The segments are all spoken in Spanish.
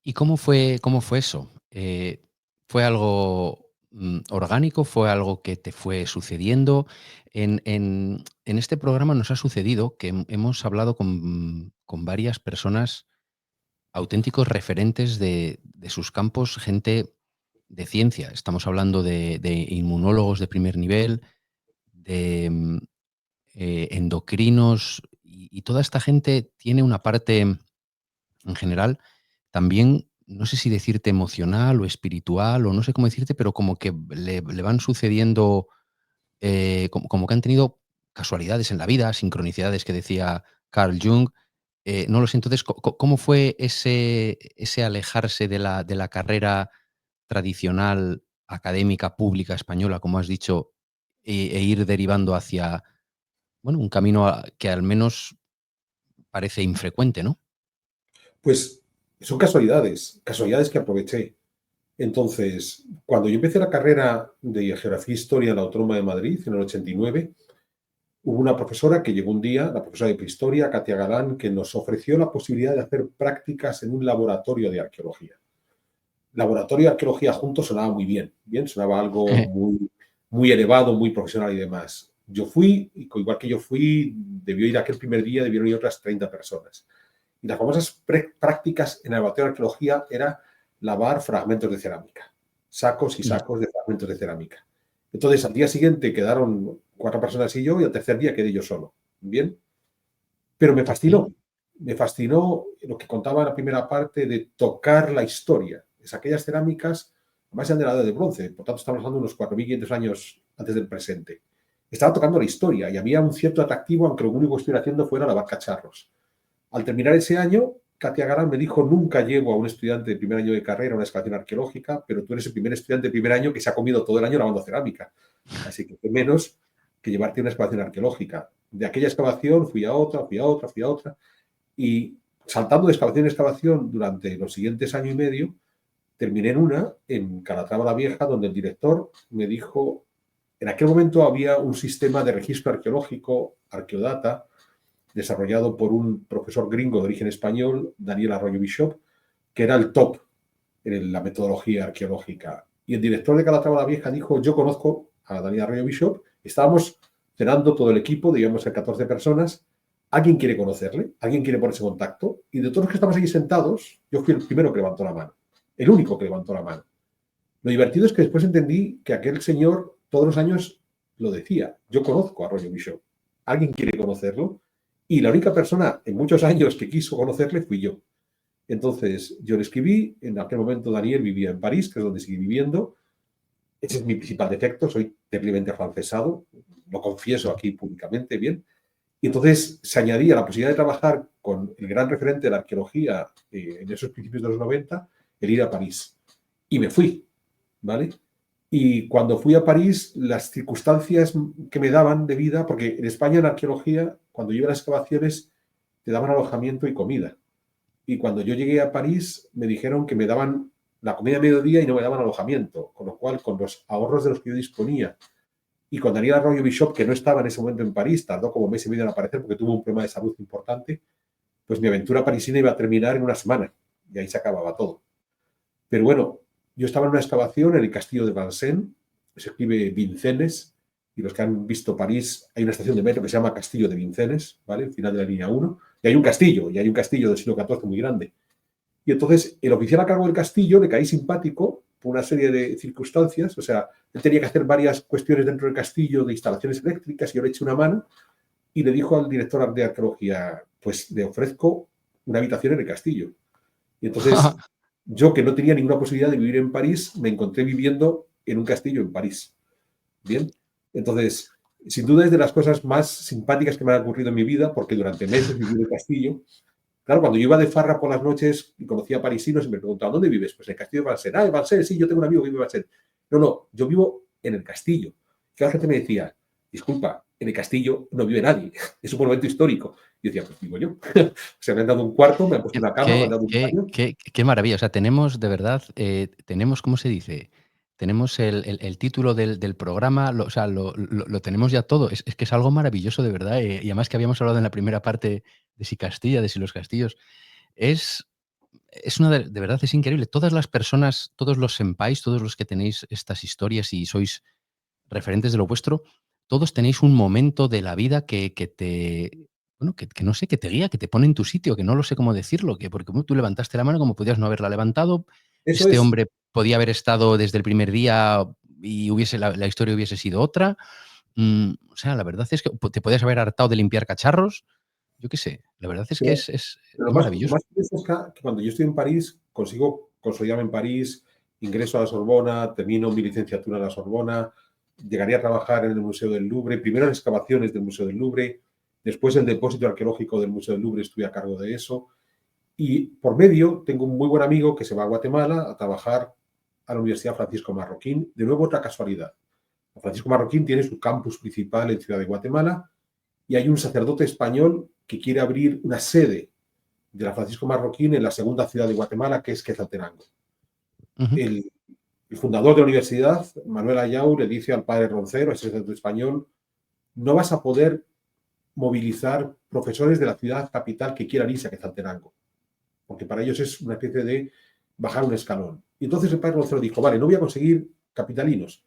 ¿Y cómo fue eso? ¿Fue algo, orgánico? ¿Fue algo que te fue sucediendo? En este programa nos ha sucedido que hemos hablado con varias personas, auténticos referentes de sus campos, gente de ciencia. Estamos hablando de inmunólogos de primer nivel, de, endocrinos, y toda esta gente tiene una parte, en general, también, no sé si decirte emocional o espiritual, o no sé cómo decirte, pero como que le van sucediendo, como que han tenido casualidades en la vida, sincronicidades que decía Carl Jung. No lo sé, entonces, ¿cómo fue ese alejarse de la carrera tradicional, académica, pública, española, como has dicho, ir derivando hacia, bueno, un camino que al menos parece infrecuente, ¿no? Pues son casualidades, casualidades que aproveché. Entonces, cuando yo empecé la carrera de Geografía e Historia en la Autónoma de Madrid, en el 89, hubo una profesora que llegó un día, la profesora de Prehistoria, Katia Galán, que nos ofreció la posibilidad de hacer prácticas en un laboratorio de arqueología. Laboratorio de arqueología juntos sonaba muy bien, sonaba algo muy, muy elevado, muy profesional y demás. Yo fui, y igual que yo fui, debió ir aquel primer día, debieron ir otras 30 personas. Y las famosas prácticas en el laboratorio de arqueología era lavar fragmentos de cerámica, sacos y sacos de fragmentos de cerámica. Entonces, al día siguiente quedaron 4 personas y yo, y al tercer día quedé yo solo. Bien, pero Okey. me fascinó lo que contaba en la primera parte de tocar la historia. Es aquellas cerámicas, además eran de la edad de bronce, por tanto estamos hablando de unos 4.500 años antes del presente. Estaba tocando la historia y había un cierto atractivo, aunque lo único que estuviera haciendo fuera lavar cacharros. Al terminar ese año, Katia Garán me dijo: nunca llevo a un estudiante de primer año de carrera a una excavación arqueológica, pero tú eres el primer estudiante de primer año que se ha comido todo el año lavando cerámica. Así que qué menos que llevarte a una excavación arqueológica. De aquella excavación fui a otra, fui a otra, fui a otra, y saltando de excavación en excavación durante los siguientes año y medio, terminé en una, en Calatrava la Vieja, donde el director me dijo, en aquel momento había un sistema de registro arqueológico, Arqueodata, desarrollado por un profesor gringo de origen español, Daniel Arroyo Bishop, que era el top en la metodología arqueológica. Y el director de Calatrava la Vieja dijo: yo conozco a Daniel Arroyo Bishop, estábamos cenando todo el equipo, debíamos ser 14 personas, ¿alguien quiere conocerle? ¿Alguien quiere ponerse en contacto? Y de todos los que estamos aquí sentados, yo fui el primero que levantó la mano, el único que levantó la mano. Lo divertido es que después entendí que aquel señor todos los años lo decía: yo conozco a Arroyo Bishop, ¿alguien quiere conocerlo? Y la única persona en muchos años que quiso conocerle fui yo. Entonces, yo le escribí, en aquel momento Daniel vivía en París, que es donde sigue viviendo. Ese es mi principal defecto, soy terriblemente afrancesado, lo confieso aquí públicamente, bien. Y entonces se añadía la posibilidad de trabajar con el gran referente de la arqueología en esos principios de los 90, el ir a París. Y me fui, ¿vale? Y cuando fui a París, las circunstancias que me daban de vida, porque en España en arqueología, cuando yo iba a las excavaciones, te daban alojamiento y comida. Y cuando yo llegué a París, me dijeron que me daban la comida a mediodía y no me daban alojamiento, con lo cual, con los ahorros de los que yo disponía, y con Daniel Arroyo Bishop, que no estaba en ese momento en París, tardó como mes y medio en aparecer porque tuvo un problema de salud importante, pues mi aventura parisina iba a terminar en una semana, y ahí se acababa todo. Pero bueno, yo estaba en una excavación en el castillo de Vincennes, se escribe Vincennes, y los que han visto París, hay una estación de metro que se llama Castillo de Vincennes, ¿vale? El final de la línea 1, y hay un castillo del siglo XIV muy grande. Y entonces el oficial a cargo del castillo le caí simpático por una serie de circunstancias, o sea, él tenía que hacer varias cuestiones dentro del castillo de instalaciones eléctricas y yo le eché una mano y le dijo al director de arqueología: pues le ofrezco una habitación en el castillo. Y entonces yo, que no tenía ninguna posibilidad de vivir en París, me encontré viviendo en un castillo en París. Bien, entonces, sin duda es de las cosas más simpáticas que me han ocurrido en mi vida, porque durante meses viví en el castillo. Claro, cuando yo iba de farra por las noches y conocía a parisinos y me preguntaban: ¿dónde vives? Pues en el castillo de Vincennes. Ah, en Vincennes, sí, yo tengo un amigo que vive en Vincennes. No, no, yo vivo en el castillo. Que la gente me decía: disculpa, en el castillo no vive nadie, es un monumento histórico. Y yo decía: pues vivo yo. Se me han dado un cuarto, me han puesto Qué una cama, me han qué dado un qué baño. qué qué maravilla. O sea, tenemos de verdad, tenemos, ¿cómo se dice? Tenemos el título del programa, o sea, lo tenemos ya todo. Es que es algo maravilloso, de verdad, y además que habíamos hablado en la primera parte de si Castilla, de si los castillos. Es de verdad es increíble. Todas las personas, todos los senpais, todos los que tenéis estas historias y sois referentes de lo vuestro, todos tenéis un momento de la vida que te bueno, que no sé, que te guía, que te pone en tu sitio, que no lo sé cómo decirlo, que porque tú levantaste la mano como podías no haberla levantado. Eso Este es. hombre podía haber estado desde el primer día y la historia hubiese sido otra. O sea, la verdad es que te podías haber hartado de limpiar cacharros. Yo qué sé, la verdad es que Pero, es pero lo maravilloso. más curioso es que cuando yo estoy en París, consigo consolidarme en París, ingreso a la Sorbona, termino mi licenciatura en la Sorbona, llegaría a trabajar en el Museo del Louvre, primero en excavaciones del Museo del Louvre, después el depósito arqueológico del Museo del Louvre, estuve a cargo de eso. Y por medio tengo un muy buen amigo que se va a Guatemala a trabajar a la Universidad Francisco Marroquín. De nuevo, otra casualidad. Francisco Marroquín tiene su campus principal en Ciudad de Guatemala y hay un sacerdote español que quiere abrir una sede de la Francisco Marroquín en la segunda ciudad de Guatemala, que es Quetzaltenango. Ujú. El, el fundador de la universidad, Manuel Ayau, le dice al padre Roncero, ese sacerdote español, no vas a poder movilizar profesores de la ciudad capital que quieran irse a Quetzaltenango, porque para ellos es una especie de bajar un escalón. Y entonces el padre Roncero dijo, vale, no voy a conseguir capitalinos,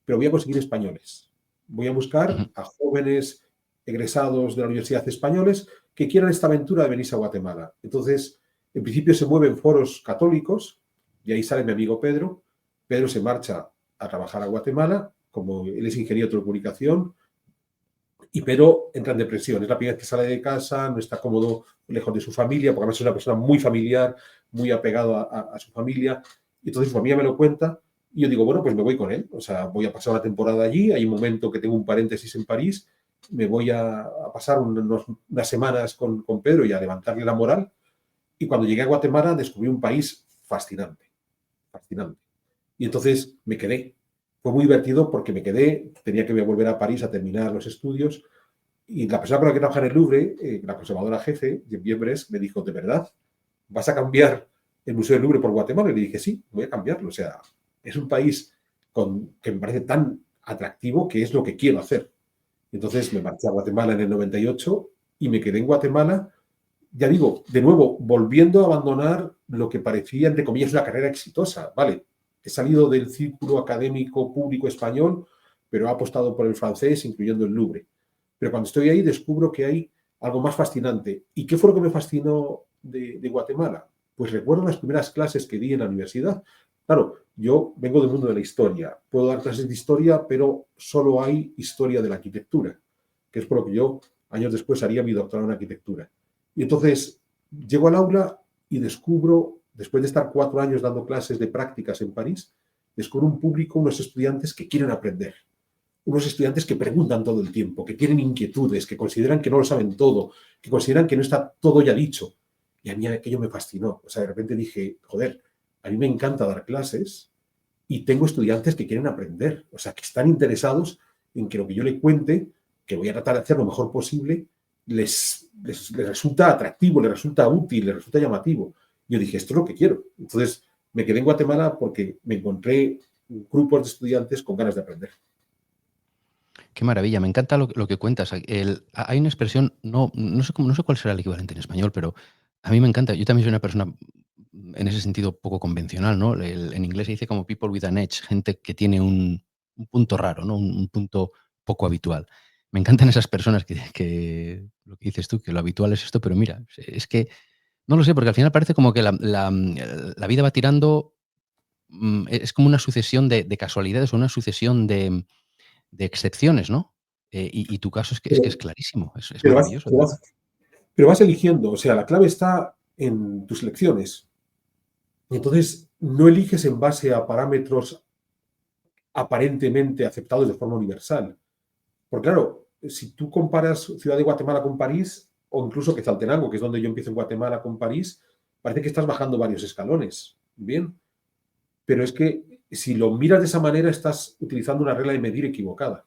pero voy a conseguir españoles. Voy a buscar Ujú. a jóvenes egresados de la universidad españoles que quieran esta aventura de venirse a Guatemala. Entonces, en principio se mueven foros católicos y ahí sale mi amigo Pedro. Pedro se marcha a trabajar a Guatemala, como él es ingeniero de telecomunicación, y Pedro entra en depresión. Es la primera vez que sale de casa, no está cómodo lejos de su familia, porque además es una persona muy familiar, muy apegado a su familia. Y entonces su familia me lo cuenta y yo digo, bueno, pues me voy con él. O sea, voy a pasar una temporada allí. Hay un momento que tengo un paréntesis en París. Me voy a pasar unas semanas con Pedro y a levantarle la moral. Y cuando llegué a Guatemala descubrí un país fascinante, fascinante. Y entonces me quedé. Fue muy divertido porque me quedé, tenía que volver a París a terminar los estudios y la persona con la que trabaja en el Louvre, la conservadora jefe, Jean Bres, me dijo, ¿de verdad vas a cambiar el Museo del Louvre por Guatemala? Y le dije, sí, voy a cambiarlo. O sea, es un país que me parece tan atractivo que es lo que quiero hacer. Entonces me marché a Guatemala en el 98 y me quedé en Guatemala, ya digo, de nuevo, volviendo a abandonar lo que parecía, entre comillas, una carrera exitosa. Vale, he salido del círculo académico público español, pero he apostado por el francés, incluyendo el Louvre. Pero cuando estoy ahí descubro que hay algo más fascinante. ¿Y qué fue lo que me fascinó de Guatemala? Pues recuerdo las primeras clases que di en la universidad. Claro, yo vengo del mundo de la historia. Puedo dar clases de historia, pero solo hay historia de la arquitectura, que es por lo que yo años después haría mi doctorado en arquitectura. Y entonces llego al aula y descubro, después de estar 4 años dando clases de prácticas en París, descubro un público, unos estudiantes que quieren aprender, unos estudiantes que preguntan todo el tiempo, que tienen inquietudes, que consideran que no lo saben todo, que consideran que no está todo ya dicho. Y a mí aquello me fascinó. O sea, de repente dije, joder, a mí me encanta dar clases y tengo estudiantes que quieren aprender, o sea, que están interesados en que lo que yo le cuente, que voy a tratar de hacer lo mejor posible, les resulta atractivo, les resulta útil, les resulta llamativo. Yo dije, esto es lo que quiero. Entonces me quedé en Guatemala porque me encontré grupos de estudiantes con ganas de aprender. Qué maravilla, me encanta lo que cuentas. Hay una expresión, no sé cuál será el equivalente en español, pero a mí me encanta. Yo también soy una persona, en ese sentido, poco convencional, ¿no? En inglés se dice como people with an edge, gente que tiene un punto raro, ¿no? Un punto poco habitual. Me encantan esas personas que lo que dices tú, que lo habitual es esto, pero mira, es que no lo sé, porque al final parece como que la vida va tirando, es como una sucesión de casualidades o una sucesión de excepciones, ¿no? Y tu caso es que es clarísimo, es Pero vas, maravilloso, de pero verdad. vas- pero vas eligiendo, o sea, la clave está en tus elecciones. Y entonces no eliges en base a parámetros aparentemente aceptados de forma universal. Porque claro, si tú comparas Ciudad de Guatemala con París, o incluso Quetzaltenango, que es donde yo empiezo en Guatemala con París, parece que estás bajando varios escalones. Bien, pero es que si lo miras de esa manera, estás utilizando una regla de medir equivocada.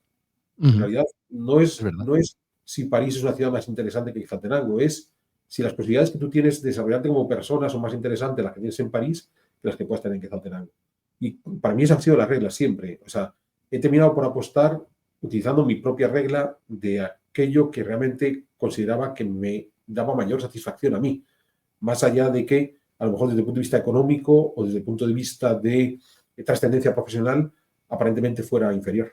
En Ujú, realidad, no es es, verdad. no es si París es una ciudad más interesante que Quetzaltenango, es si las posibilidades que tú tienes de desarrollarte como persona son más interesantes las que tienes en París que las que puedas tener en Quetzaltenango. Y para mí esa ha sido la regla siempre. O sea, he terminado por apostar utilizando mi propia regla de aquello que realmente consideraba que me daba mayor satisfacción a mí, más allá de que a lo mejor desde el punto de vista económico o desde el punto de vista de trascendencia profesional, aparentemente fuera inferior.